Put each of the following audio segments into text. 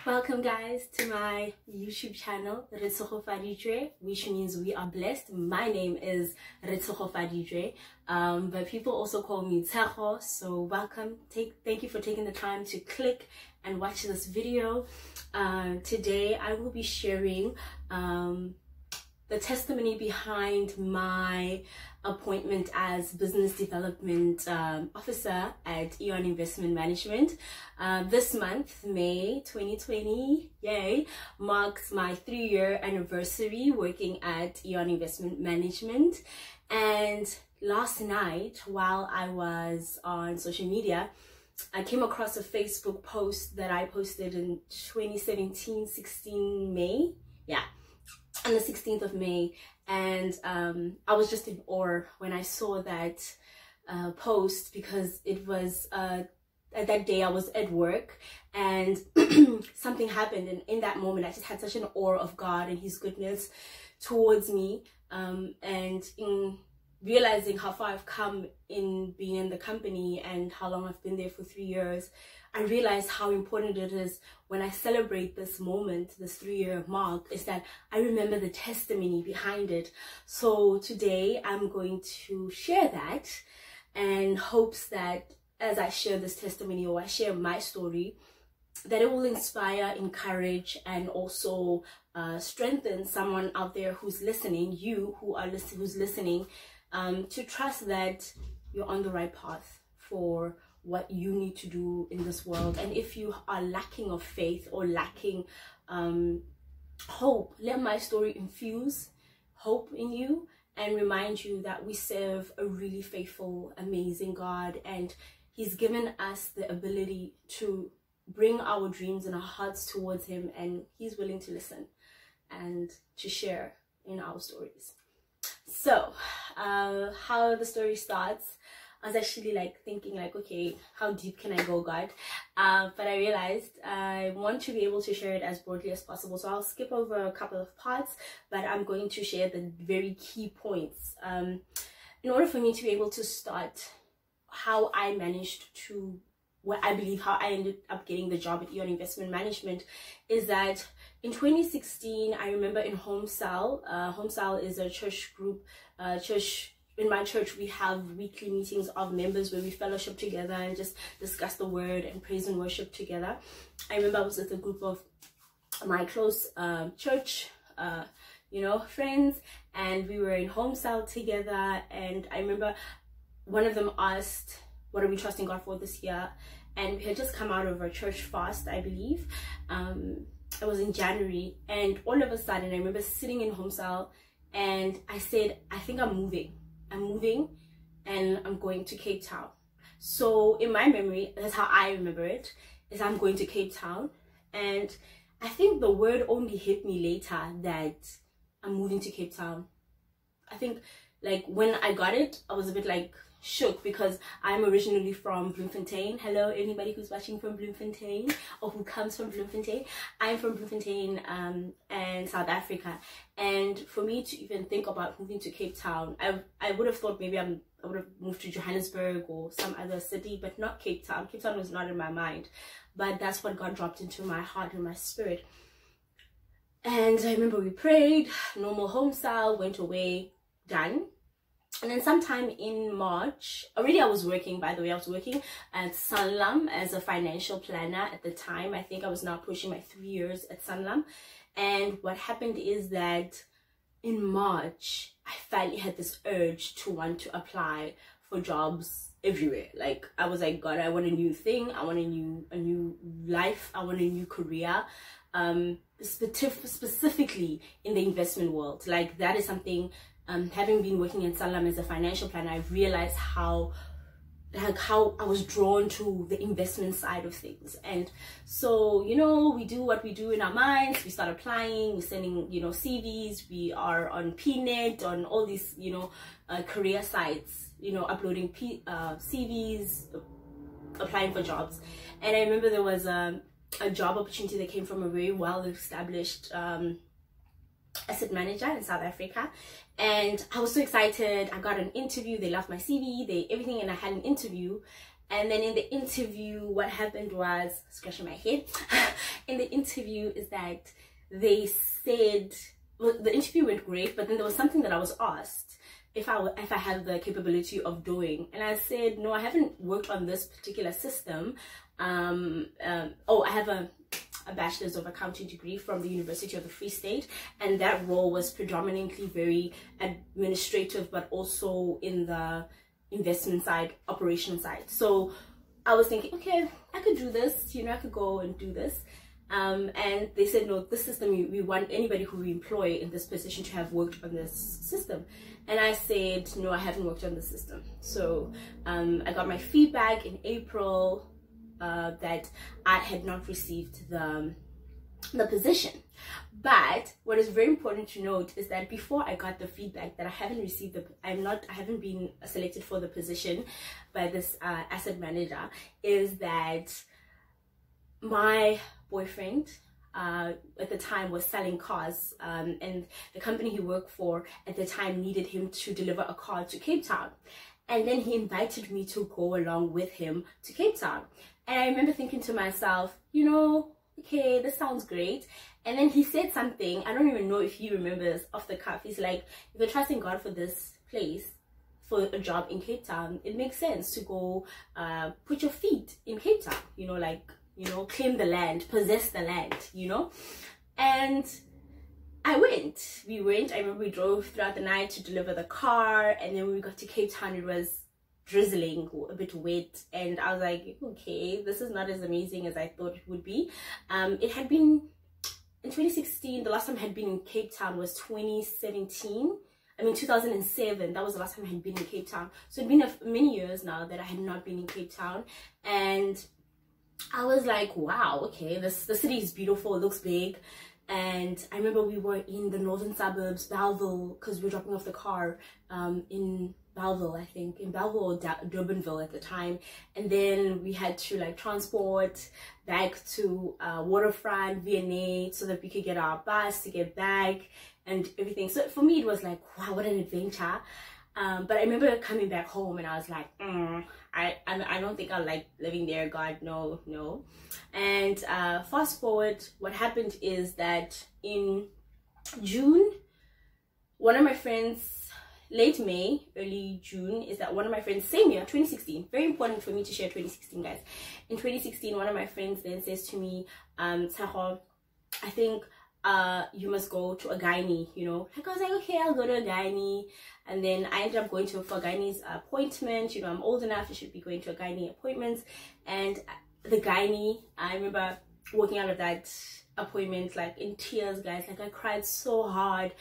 Welcome guys to my YouTube channel, which means we are blessed. My name is but people also call me Tseho. So welcome. Thank you for taking the time to click and watch this video. Today I will be sharing the testimony behind my appointment as business development officer at Aeon Investment Management. This month, May 2020, yay, marks my 3-year anniversary working at Aeon Investment Management. And last night, while I was on social media, I came across a Facebook post that I posted in 2017-16 May. Yeah, on the 16th of May, and I was just in awe when I saw that post, because it was at that day I was at work and something happened, and in that moment I just had such an awe of God and his goodness towards me, and in realizing how far I've come in being in the company and how long I've been there for 3 years. I realized how important it is when I celebrate this moment, this 3-year mark, is that I remember the testimony behind it. So today I'm going to share that, and hopes that as I share this testimony, or I share my story, that it will inspire, encourage, and also strengthen someone out there who's listening, who's listening, to trust that you're on the right path for what you need to do in this world. And if you are lacking of faith or lacking hope, let my story infuse hope in you and remind you that we serve a really faithful, amazing God, and he's given us the ability to bring our dreams and our hearts towards him, and he's willing to listen and to share in our stories. So how the story starts, I was actually thinking okay, how deep can I go, God? But I realized I want to be able to share it as broadly as possible. So I'll skip over a couple of parts, but I'm going to share the very key points. In order for me to be able to start how I managed to, what I believe how I ended up getting the job at Aeon Investment Management, is that in 2016, I remember in Home Cell. Home Cell is a church group, in my church, we have weekly meetings of members where we fellowship together and just discuss the word and praise and worship together. I remember I was with a group of my close church, friends, and we were in Home Cell together. And I remember one of them asked, what are we trusting God for this year? And we had just come out of a church fast, I believe. It was in January, and all of a sudden I remember sitting in Home Cell, and I said, I think I'm moving and I'm going to Cape Town. So in my memory, that's how I remember it, is I'm going to Cape Town. And I think the word only hit me later that I'm moving to Cape Town. I think when I got it, I was a bit shook, because I'm originally from Bloemfontein. Hello, anybody who's watching from Bloemfontein or who comes from Bloemfontein. I'm from Bloemfontein and South Africa. And for me to even think about moving to Cape Town, I would have thought maybe I would have moved to Johannesburg or some other city, but not Cape Town. Cape Town was not in my mind, but that's what God dropped into my heart and my spirit. And I remember we prayed, normal Home Cell, went away, done. And then sometime in March, already I was working, by the way, I was working at Sanlam as a financial planner at the time. I think I was now pushing my 3 years at Sanlam. And what happened is that in March, I finally had this urge to want to apply for jobs everywhere. I was like, God, I want a new thing. I want a new life. I want a new career. Specifically in the investment world. That is something. Having been working in Sanlam as a financial planner, I realized how I was drawn to the investment side of things. And so, we do what we do in our minds. We start applying, we're sending, CVs, we are on PNet, on all these, career sites, uploading CVs, applying for jobs. And I remember there was a job opportunity that came from a very well-established asset manager in South Africa, and I was so excited. I got an interview, they loved my CV, everything, and I had an interview. And then in the interview, what happened was, scratching my head, in the interview is that they said, well, the interview went great, but then there was something that I was asked if I had the capability of doing, and I said, no, I haven't worked on this particular system. I have a bachelor's of accounting degree from the University of the Free State, and that role was predominantly very administrative, but also in the investment side, operation side. So I was thinking, okay, I could do this, I could go and do this. And they said, no, this system, we want anybody who we employ in this position to have worked on this system. And I said, no, I haven't worked on the system. So I got my feedback in April that I had not received the position. But what is very important to note is that before I got the feedback that I haven't received I haven't been selected for the position by this asset manager, is that my boyfriend at the time was selling cars, and the company he worked for at the time needed him to deliver a car to Cape Town, and then he invited me to go along with him to Cape Town. And I remember thinking to myself, okay, this sounds great. And then he said something, I don't even know if he remembers off the cuff. He's like, if you're trusting God for this place, for a job in Cape Town, it makes sense to go put your feet in Cape Town, claim the land, possess the land, And we went. I remember we drove throughout the night to deliver the car, and then when we got to Cape Town, it was drizzling, a bit wet, and I was like, okay, this is not as amazing as I thought it would be. It had been in 2016, the last time I had been in Cape Town was 2007. That was the last time I had been in Cape Town. So it'd been many years now that I had not been in Cape Town, and I was like, wow, okay, the city is beautiful, it looks big. And I remember we were in the northern suburbs, Belleville, because we were dropping off the car in Belleville, I think, in Belleville or Durbanville at the time. And then we had to transport back to Waterfront, V&A, so that we could get our bus to get back and everything. So for me, it was like, wow, what an adventure. But I remember coming back home and I was like, I don't think I like living there, God, no. And fast forward, what happened is that in June, one of my friends, late May, early June, is that one of my friends, same year, 2016, very important for me to share 2016, guys. In 2016, one of my friends then says to me, Taho, I think you must go to a gynae, Like, I was like, okay, I'll go to a gynae. And then I ended up going for a gynae's appointment. I'm old enough, I should be going to a gynae appointment. And the gynae, I remember walking out of that appointment like in tears, guys. Like, I cried so hard.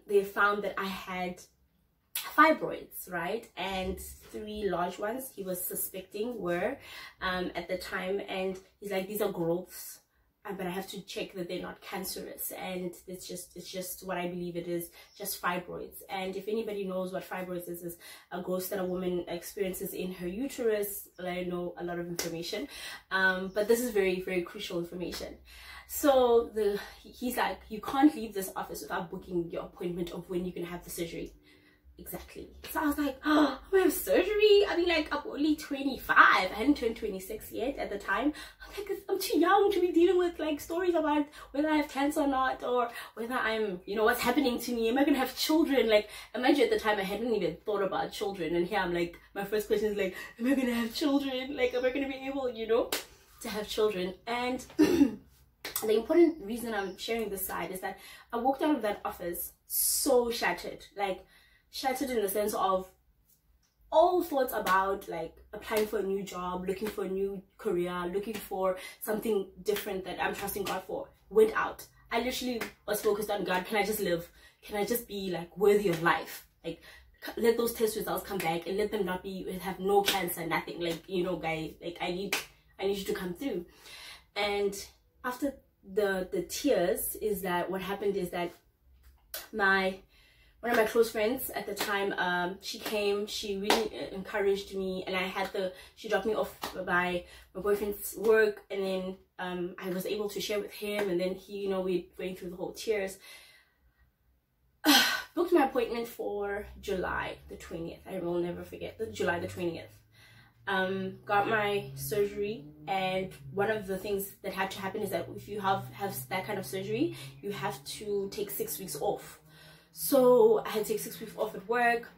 They found that I had fibroids, right? And 3 large ones he was suspecting were at the time. And he's like, these are growths, but I have to check that they're not cancerous. And it's just what I believe it is, just fibroids. And if anybody knows what fibroids is a growth that a woman experiences in her uterus. I know a lot of information, but this is very, very crucial information. So he's like, you can't leave this office without booking your appointment of when you can have the surgery. Exactly. So I was like, oh, I have surgery? I mean, like, I'm only 25. I hadn't turned 26 yet at the time. I'm like, I'm too young to be dealing with like stories about whether I have cancer or not, or whether I'm, what's happening to me. Am I gonna have children? Like, imagine at the time I hadn't even thought about children, and here I'm like, my first question is like, am I gonna have children? Like, am I gonna be able, to have children? And the important reason I'm sharing this side is that I walked out of that office so shattered, like shattered in the sense of all thoughts about like applying for a new job, looking for a new career, looking for something different that I'm trusting God for, went out. I literally was focused on, God, can I just live? Can I just be like worthy of life? Like, let those test results come back and let them not have no cancer, nothing. Like, guys, like I need you to come through. And after the tears, is that what happened is that one of my close friends at the time, she came, she really encouraged me, and she dropped me off by my boyfriend's work, and then I was able to share with him, and then he, we going through the whole tears. Booked my appointment for July the 20th. I will never forget, July the 20th. got my surgery, and one of the things that had to happen is that if you have that kind of surgery, you have to take 6 weeks off. So I had to take 6 weeks off at work.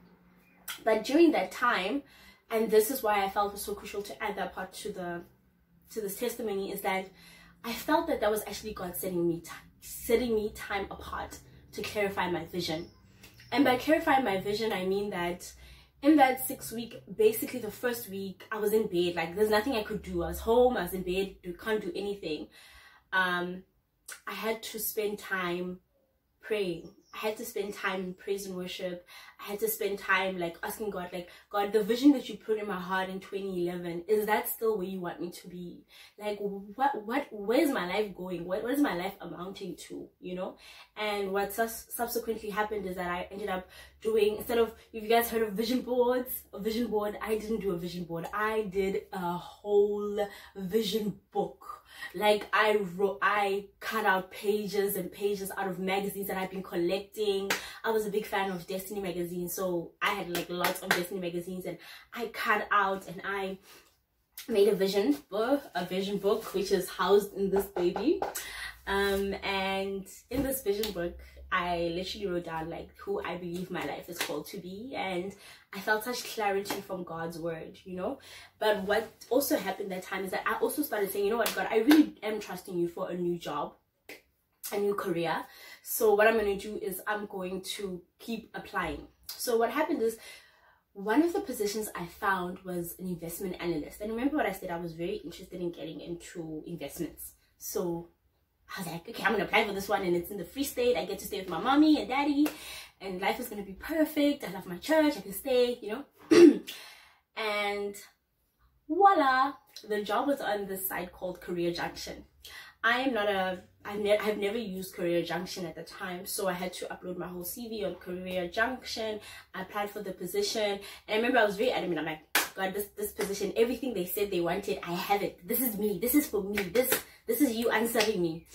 But during that time, and this is why I felt it was so crucial to add that part to this testimony, is that I felt that was actually God setting me time apart to clarify my vision. And by clarifying my vision, I mean that in that 6 week, basically the first week, I was in bed. Like, there's nothing I could do. I was home, I was in bed, can't do anything. I had to spend time praying. I had to spend time in praise and worship. I had to spend time like asking God, like, God, the vision that you put in my heart in 2011, is that still where you want me to be? Like, where's my life going? What is my life amounting to, you know? And what subsequently happened is that I ended up doing, instead of, if you guys heard of vision boards, a vision board, I didn't do a vision board. I did a whole vision book. Like, I cut out pages and pages out of magazines that I've been collecting. I was a big fan of Destiny magazine, so I had like lots of Destiny magazines, and I cut out and I made a vision book which is housed in this baby. And in this vision book, I literally wrote down like who I believe my life is called to be, and I felt such clarity from God's word, you know. But what also happened that time is that I also started saying, you know what, God, I really am trusting you for a new job, a new career. So what I'm going to do is I'm going to keep applying. So what happened is, one of the positions I found was an investment analyst. And remember what I said, I was very interested in getting into investments. So I was like, okay, I'm going to apply for this one, and it's in the Free State. I get to stay with my mommy and daddy, and life is going to be perfect. I love my church. I can stay, you know. And voila, the job was on this site called Career Junction. I've never used Career Junction at the time, so I had to upload my whole CV on Career Junction. I applied for the position, and I remember I was very adamant. I'm like, God, this position, everything they said they wanted, I have it. This is me. This is for me. This is you answering me.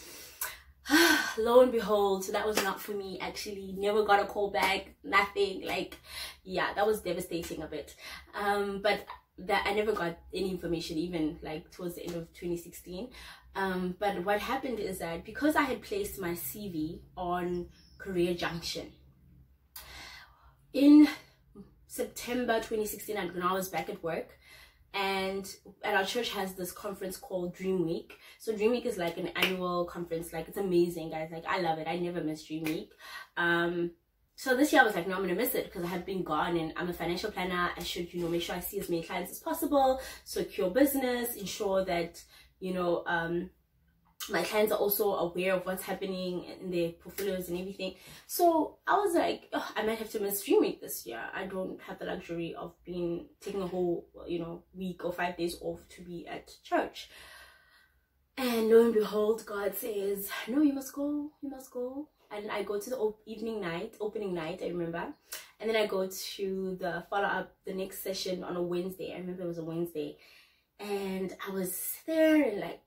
Lo and behold, so that was not for me. Actually, never got a call back, nothing. Like, yeah, that was devastating a bit. But that I never got any information, even like towards the end of 2016. But what happened is that because I had placed my CV on Career Junction in September 2016, when I was back at work, and our church has this conference called Dream Week. So Dream Week is like an annual conference. Like, it's amazing, guys. Like, I love it. I never miss Dream Week. So this year I was like, no, I'm gonna miss it because I have been gone, and I'm a financial planner. I should, you know, make sure I see as many clients as possible, secure business, ensure that, you know, my clients are also aware of what's happening in their portfolios and everything. So I was like, oh, I might have to miss Dream Week this year. I don't have the luxury of taking a whole, you know, week or 5 days off to be at church. And lo and behold, God says, no, you must go, you must go. And I go to the opening night, I remember. And then I go to the follow-up, the next session on a Wednesday. I remember it was a Wednesday. And I was there and like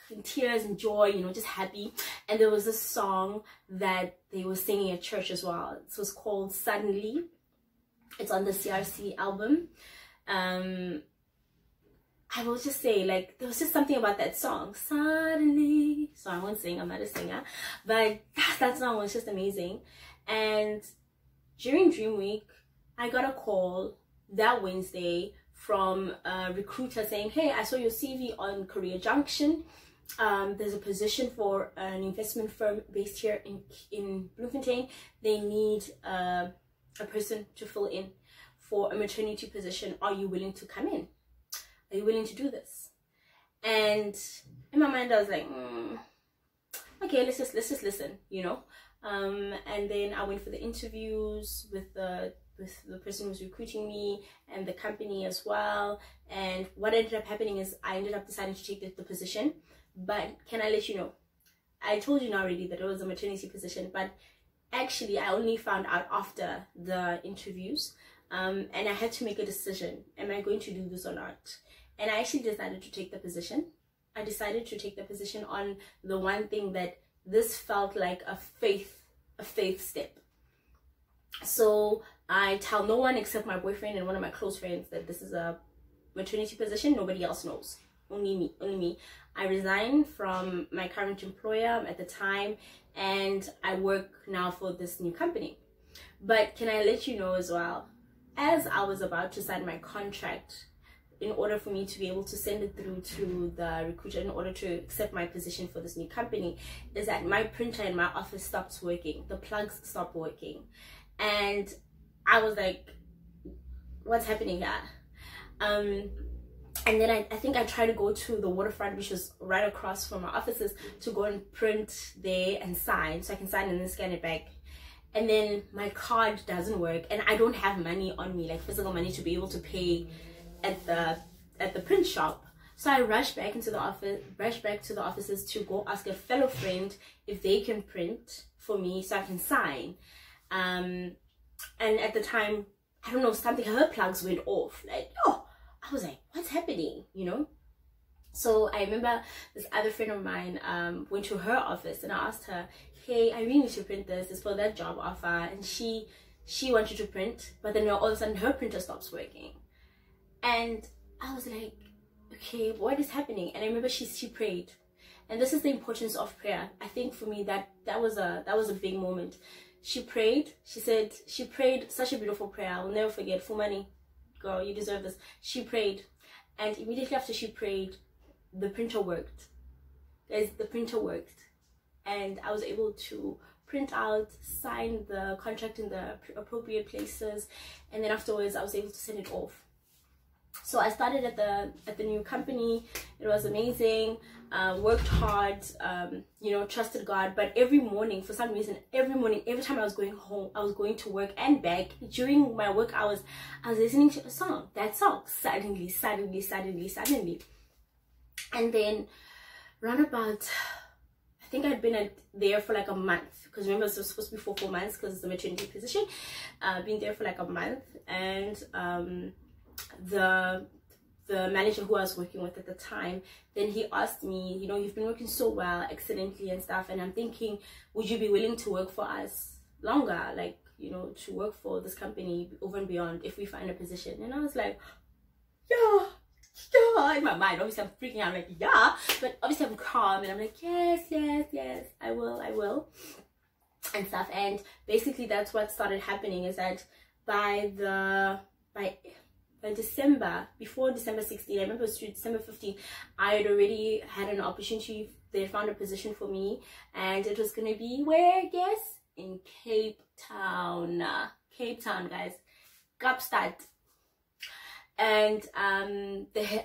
in tears and joy, you know, just happy. And there was a song that they were singing at church as well. It was called Suddenly. It's on the CRC album. I will just say, like, there was just something about that song, Suddenly. So I won't sing, I'm not a singer, but that song was just amazing. And during Dream Week, I got a call that Wednesday from a recruiter saying, hey, I saw your CV on Career Junction. There's a position for an investment firm based here in Bloemfontein. They need a person to fill in for a maternity position. Are you willing to come in? Are you willing to do this? And in my mind, I was like, okay, let's just listen, you know. And then I went for the interviews with the person who was recruiting me and the company as well. And what ended up happening is I ended up deciding to take the position. But can I let you know, I told you now already that it was a maternity position, but actually I only found out after the interviews. And I had to make a decision. Am I going to do this or not? And I actually decided to take the position. I decided to take the position on the one thing that this felt like a faith step. So I tell no one except my boyfriend and one of my close friends that this is a maternity position. Nobody else knows. Only me, only me. I resigned from my current employer at the time, and I work now for this new company. But can I let you know as well, as I was about to sign my contract, in order for me to be able to send it through to the recruiter, in order to accept my position for this new company, is that my printer in my office stopped working. The plugs stopped working. And I was like, what's happening here? And then I think I tried to go to the waterfront, which was right across from my offices, to go and print there and sign, so I can sign and then scan it back. And then my card doesn't work, and I don't have money on me, like physical money, to be able to pay at the print shop. So I rushed back to the offices to go ask a fellow friend if they can print for me so I can sign. And at the time, I don't know, something, her plugs went off. Like, oh, I was like, what's happening, you know? So I remember this other friend of mine went to her office, and I asked her, hey, I really need to print this. It's for that job offer. And she wanted to print, but then all of a sudden her printer stops working. And I was like, okay, what is happening? And I remember she prayed. And this is the importance of prayer. I think for me that was a big moment. She prayed. She prayed such a beautiful prayer. I will never forget. For money, girl, you deserve this. She prayed, and immediately after she prayed, the printer worked. Guys, the printer worked, and I was able to print out, sign the contract in the appropriate places, and then afterwards I was able to send it off. So I started at the new company. It was amazing. Worked hard, you know, trusted God. But every morning, for some reason, every time I was going home, I was going to work and back, during my work hours, I was listening to a song. That song, suddenly. And then round about, I think I'd been there for like a month, because remember it was supposed to be for 4 months because it's a maternity position. Been there for like a month, and the manager who I was working with at the time, then he asked me, you know, you've been working so well, excellently and stuff, and I'm thinking, would you be willing to work for us longer, like, you know, to work for this company over and beyond if we find a position? And I was like, yeah, in my mind, obviously I'm freaking out, like, yeah, but obviously I'm calm, and I'm like, yes, I will and stuff. And basically that's what started happening, is that by December, before December 16, I remember it was December 15, I had already had an opportunity. They found a position for me, and it was going to be where, guess? In Cape Town, guys, Kaapstad. And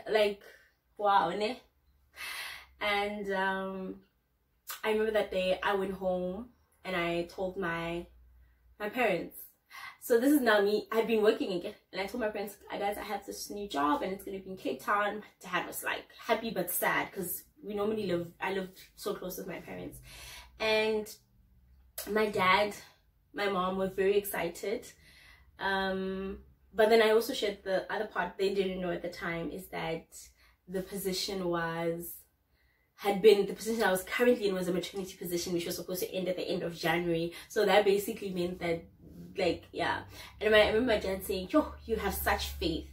like, wow, ne? And I remember that day I went home and I told my parents. So this is now me. I've been working again, and I told my parents, guys, I have this new job and it's going to be in Cape Town. My dad was like happy but sad, because I lived so close with my parents. And my dad, my mom were very excited. But then I also shared the other part they didn't know at the time, is that the position the position I was currently in was a maternity position, which was supposed to end at the end of January. So that basically meant that, like, yeah. And I remember my dad saying, yo, you have such faith,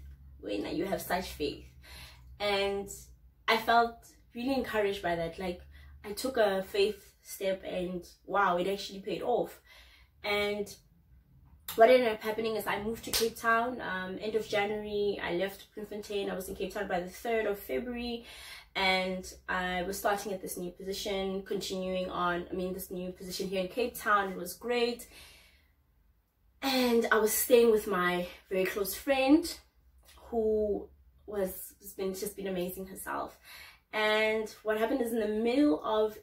Wena, you have such faith. And I felt really encouraged by that. Like, I took a faith step, and wow, it actually paid off. And what ended up happening is I moved to Cape Town end of January. I left Bloemfontein. I was in Cape Town by the 3rd of February, and I was starting at this new position, continuing on, this new position here in Cape Town. It was great. And I was staying with my very close friend, who has just been amazing herself. And what happened is, in the middle of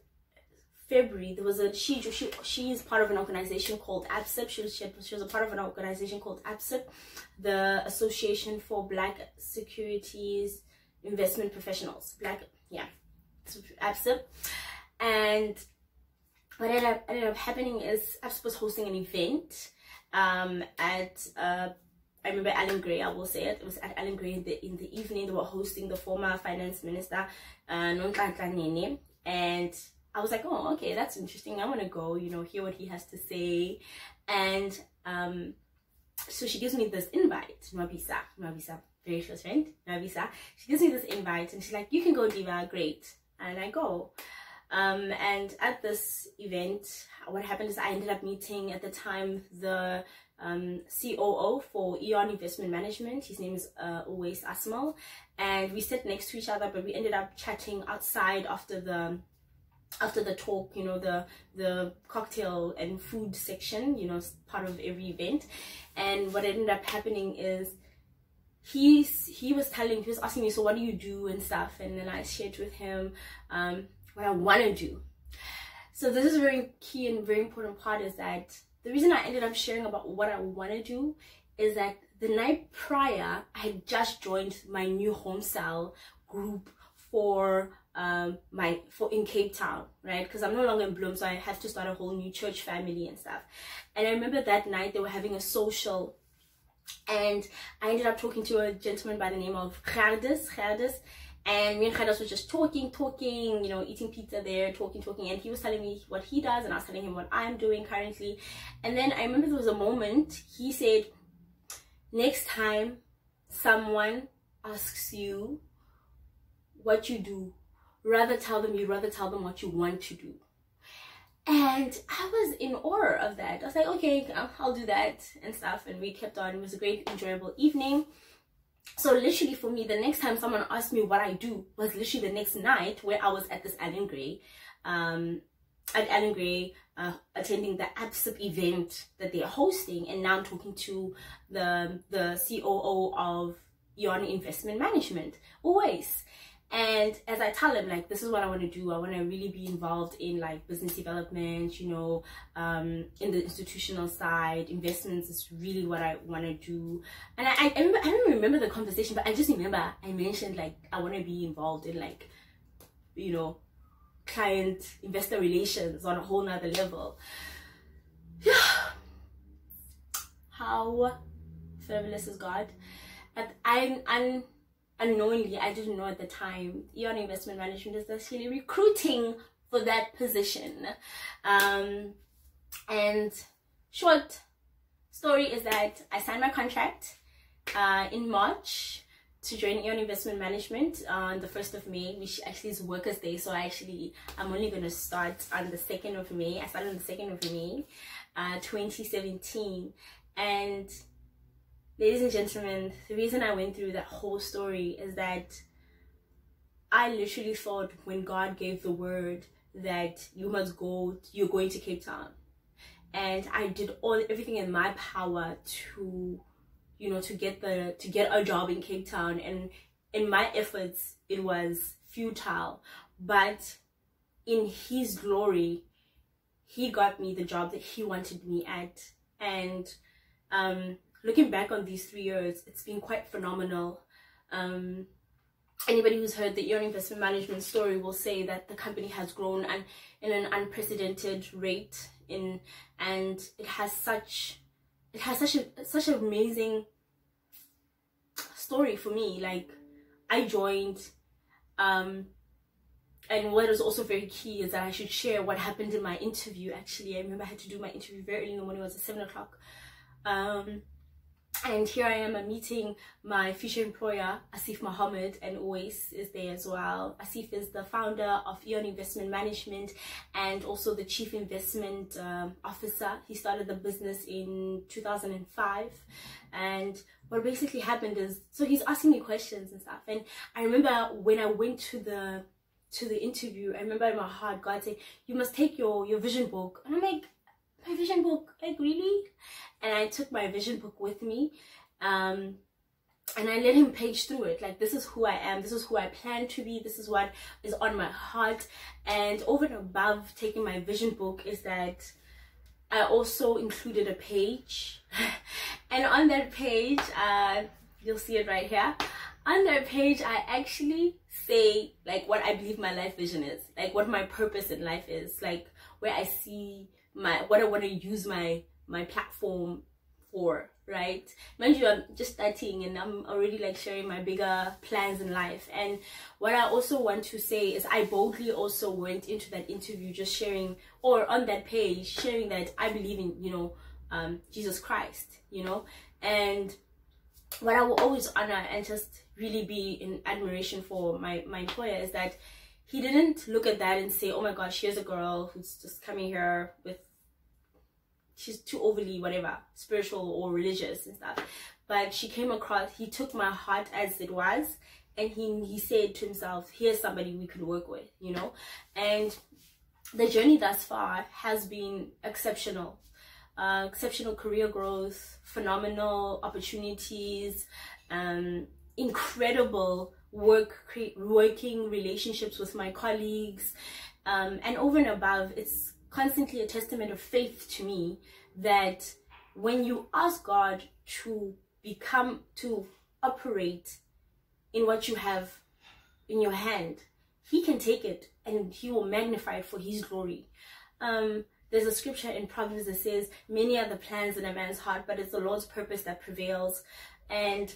February, there was she is part of an organization called ABSIP. She was a part of an organization called ABSIP, the Association for Black Securities Investment Professionals. ABSIP. And what ended up happening is ABSIP was hosting an event I remember Alan Gray, I will say it. It was at Alan Gray in the evening. They were hosting the former finance minister, Nonhlanhla Nene, and I was like, oh, okay, that's interesting. I want to go, hear what he has to say. And so she gives me this invite, Nwabisa, very close friend, Navisa. She gives me this invite and she's like, you can go, Diva, great. And I go. And at this event, what happened is I ended up meeting at the time the COO for Aeon Investment Management. His name is Always Asmal, and we sat next to each other, but we ended up chatting outside after the talk, you know, the cocktail and food section, you know, part of every event. And what ended up happening is he was asking me, so what do you do and stuff, and then I shared with him what I want to do. So this is a very key and very important part, is that the reason I ended up sharing about what I want to do is that the night prior I had just joined my new home cell group for in Cape Town, right? Because I'm no longer in Bloem, so I have to start a whole new church family and stuff. And I remember that night they were having a social, and I ended up talking to a gentleman by the name of Gerdes, and me and Gerdes were just talking, you know, eating pizza there, talking, and he was telling me what he does, and I was telling him what I'm doing currently. And then I remember there was a moment he said, next time someone asks you what you do, rather tell them what you want to do. And I was in awe of that. I was like, okay, I'll do that and stuff. And we kept on. It was a great, enjoyable evening. So literally for me, the next time someone asked me what I do was literally the next night, where I was at this Alan Gray, attending the ABSIP event that they're hosting. And now I'm talking to the COO of Aeon Investment Management, Always. And as I tell him, like, this is what I want to do. I want to really be involved in like business development, you know, in the institutional side. Investments is really what I want to do. And I don't remember the conversation, but I just remember I mentioned like I want to be involved in like, you know, client investor relations on a whole nother level. How fabulous is God? Unknowingly, I didn't know at the time, Aeon Investment Management is actually recruiting for that position. And short story is that I signed my contract in March to join Aeon Investment Management on the 1st of May, which actually is Workers' Day. So I'm only going to start on the 2nd of May. I started on the 2nd of May, 2017. And ladies and gentlemen, the reason I went through that whole story is that I literally thought when God gave the word that you must go, you're going to Cape Town. And I did everything in my power to, you know, to get a job in Cape Town. And in my efforts, it was futile. But in His glory, He got me the job that He wanted me at. And looking back on these 3 years, it's been quite phenomenal. Anybody who's heard the Aeon Investment Management story will say that the company has grown in an unprecedented rate, and it has such an amazing story for me. Like, I joined, and what is also very key is that I should share what happened in my interview. Actually, I remember I had to do my interview very early in the morning. It was at 7 o'clock. And here I am, I'm meeting my future employer, Asif Mohammed, and Always is there as well. Asif is the founder of Aeon Investment Management and also the chief investment officer. He started the business in 2005. And what basically happened is, so he's asking me questions and stuff. And I remember when I went to the interview, I remember in my heart, God saying, you must take your vision book. And I'm like, my vision book? Like, really? And I took my vision book with me, and I let him page through it. Like, this is who I am, this is who I plan to be, this is what is on my heart. And over and above taking my vision book is that I also included a page. And on that page, you'll see it right here. On that page, I actually say like what I believe my life vision is, like what my purpose in life is, like where I see what I want to use my platform for, right? Mind you, I'm just starting and I'm already like sharing my bigger plans in life. And what I also want to say is I boldly also went into that interview just sharing, or on that page sharing that I believe in, you know, Jesus Christ, you know. And what I will always honor and just really be in admiration for my employer is that he didn't look at that and say, oh my gosh, here's a girl who's just coming here with, she's too overly whatever, spiritual or religious and stuff. But she came across, he took my heart as it was, and he said to himself, here's somebody we could work with, you know. And the journey thus far has been exceptional. Exceptional career growth, phenomenal opportunities, incredible working relationships with my colleagues, and over and above, it's constantly a testament of faith to me that when you ask God to operate in what you have in your hand, he can take it and he will magnify it for his glory. There's a scripture in Proverbs that says, many are the plans in a man's heart, but it's the Lord's purpose that prevails. And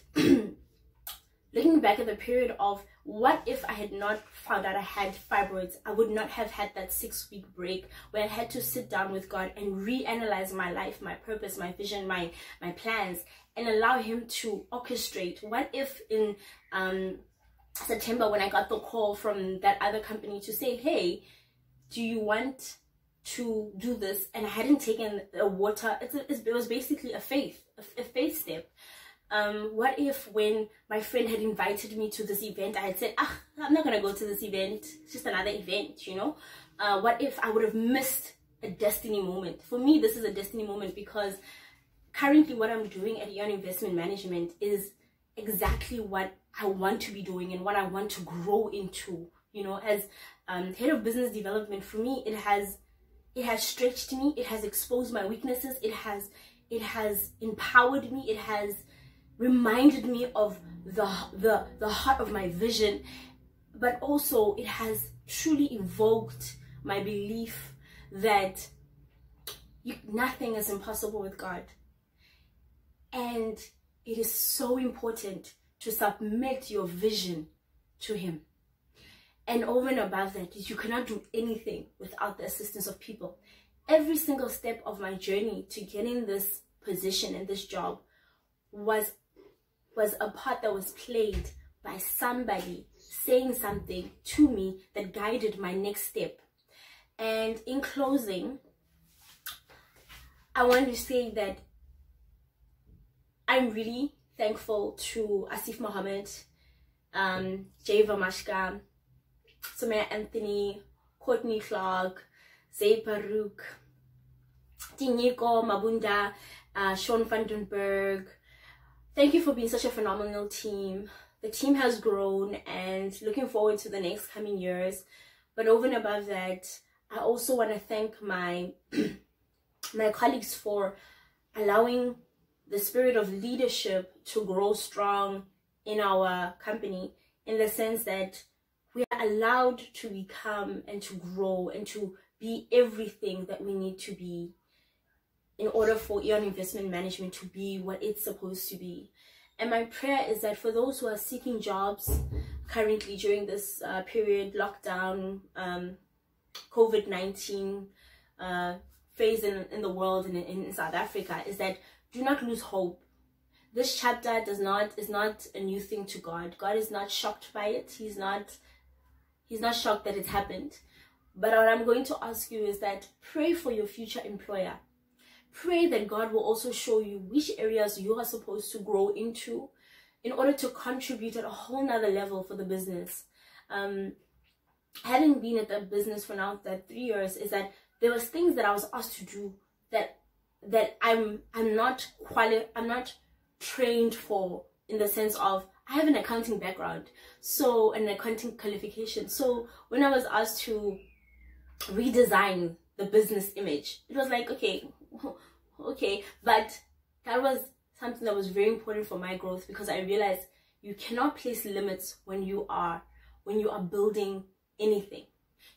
looking back at the period of what if I had not found out I had fibroids, I would not have had that 6-week break where I had to sit down with God and reanalyze my life, my purpose, my vision, my plans, and allow him to orchestrate. What if in September, when I got the call from that other company to say, hey, do you want to do this? And I hadn't taken the water. It was basically a faith step. What if when my friend had invited me to this event, I had said, I'm not gonna go to this event, it's just another event, you know? What if I would have missed a destiny moment? For me, this is a destiny moment because currently what I'm doing at Aeon Investment Management is exactly what I want to be doing and what I want to grow into. You know, as head of business development, for me, it has stretched me, it has exposed my weaknesses, it has empowered me, it has reminded me of the heart of my vision, but also it has truly evoked my belief that nothing is impossible with God. And it is so important to submit your vision to him. And over and above that, you cannot do anything without the assistance of people. Every single step of my journey to getting this position and this job was a part that was played by somebody saying something to me that guided my next step. And in closing, I want to say that I'm really thankful to Asif Mohammed, Jay Vamashka, Sumaya Anthony, Courtney Clark, Zaid Baruch, Tinyiko Mabunda, Sean Vandenberg. Thank you for being such a phenomenal team. The team has grown and looking forward to the next coming years. But over and above that, I also want to thank my colleagues for allowing the spirit of leadership to grow strong in our company, in the sense that we are allowed to become and to grow and to be everything that we need to be in order for Aeon Investment Management to be what it's supposed to be. And my prayer is that for those who are seeking jobs currently during this period, lockdown, COVID-19 phase in the world and in South Africa, is that do not lose hope. This chapter is not a new thing to God. God is not shocked by it. He's not shocked that it happened. But what I'm going to ask you is that pray for your future employer. Pray that God will also show you which areas you are supposed to grow into in order to contribute at a whole nother level for the business. Having been at the business for now that 3 years, is that there was things that I was asked to do that I'm not trained for, in the sense of I have an accounting background, so an accounting qualification. So when I was asked to redesign the business image, it was like, okay, but that was something that was very important for my growth, because I realized you cannot place limits when you are building anything.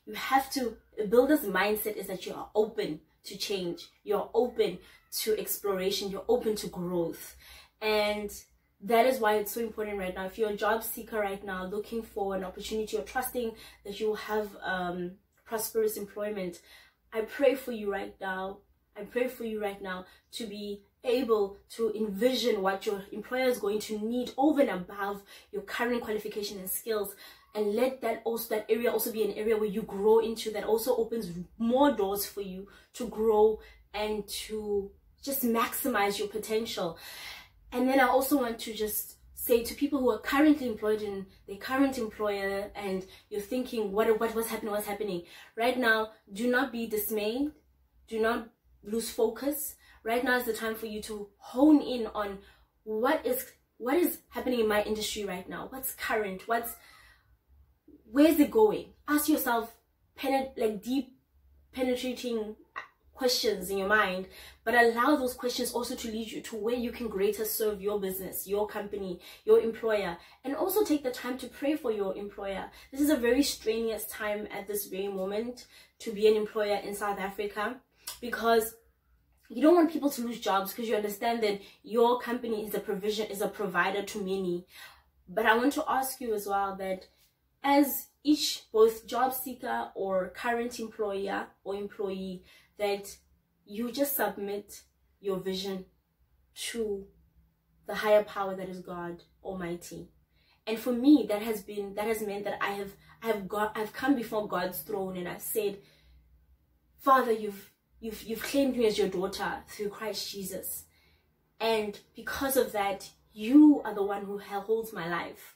You have to, a builder's mindset is that you are open to change, you're open to exploration, you're open to growth. And that is why it's so important right now. If you're a job seeker right now, looking for an opportunity, or trusting that you will have prosperous employment, I pray for you right now. I pray for you right now to be able to envision what your employer is going to need over and above your current qualification and skills, and let that area also be an area where you grow into, that also opens more doors for you to grow and to just maximize your potential. And then I also want to just say to people who are currently employed in their current employer, and you're thinking, what's happening right now, do not be dismayed, do not lose focus. Right now is the time for you to hone in on what is happening in my industry right now, what's current, where's it going. Ask yourself deep penetrating questions in your mind, but allow those questions also to lead you to where you can greater serve your business, your company, your employer. And also take the time to pray for your employer. This is a very strenuous time at this very moment to be an employer in South Africa, because you don't want people to lose jobs, because you understand that your company is a provider to many. But I want to ask you as well that as both job seeker or current employer or employee, that you just submit your vision to the higher power that is God Almighty. And for me, that has meant that I've come before God's throne and I've said, Father, you've claimed me as your daughter through Christ Jesus, and because of that, you are the one who holds my life,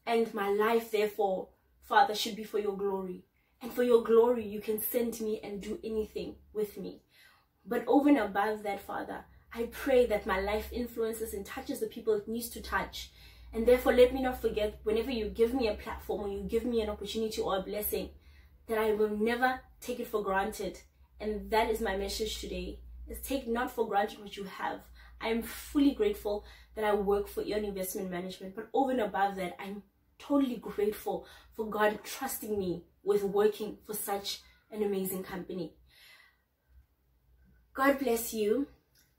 and my life, therefore, Father, should be for your glory. And for your glory, you can send me and do anything with me. But over and above that, Father, I pray that my life influences and touches the people it needs to touch. And therefore, let me not forget, whenever you give me a platform or you give me an opportunity or a blessing, that I will never take it for granted. And that is my message today, is take not for granted what you have. I am fully grateful that I work for Aeon Investment Management. But over and above that, I'm totally grateful for God trusting me with working for such an amazing company. God bless you.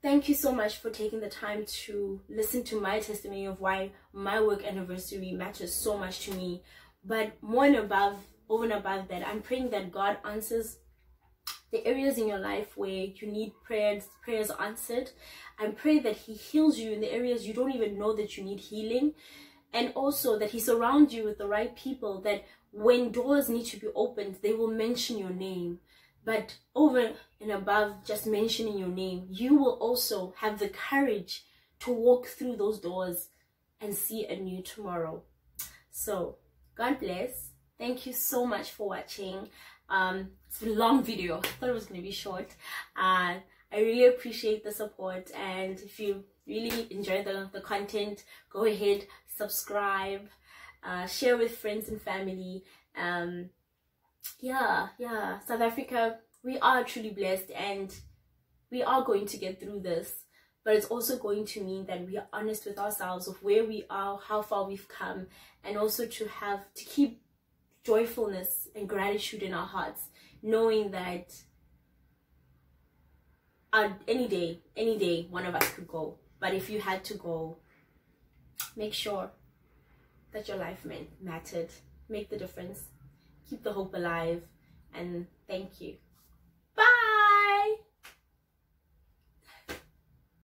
Thank you so much for taking the time to listen to my testimony of why my work anniversary matters so much to me. But over and above that, I'm praying that God answers the areas in your life where you need prayers answered. I pray that He heals you in the areas you don't even know that you need healing. And also that He surrounds you with the right people, that when doors need to be opened, they will mention your name. But over and above just mentioning your name, you will also have the courage to walk through those doors and see a new tomorrow. So, God bless. Thank you so much for watching. It's a long video. I thought it was going to be short. I really appreciate the support, and if you really enjoy the content, go ahead, subscribe, share with friends and family. South Africa, we are truly blessed, and we are going to get through this, but it's also going to mean that we are honest with ourselves of where we are, how far we've come, and also to keep joyfulness and gratitude in our hearts, knowing that any day one of us could go. But if you had to go, make sure that your life mattered. Make the difference. Keep the hope alive. And thank you.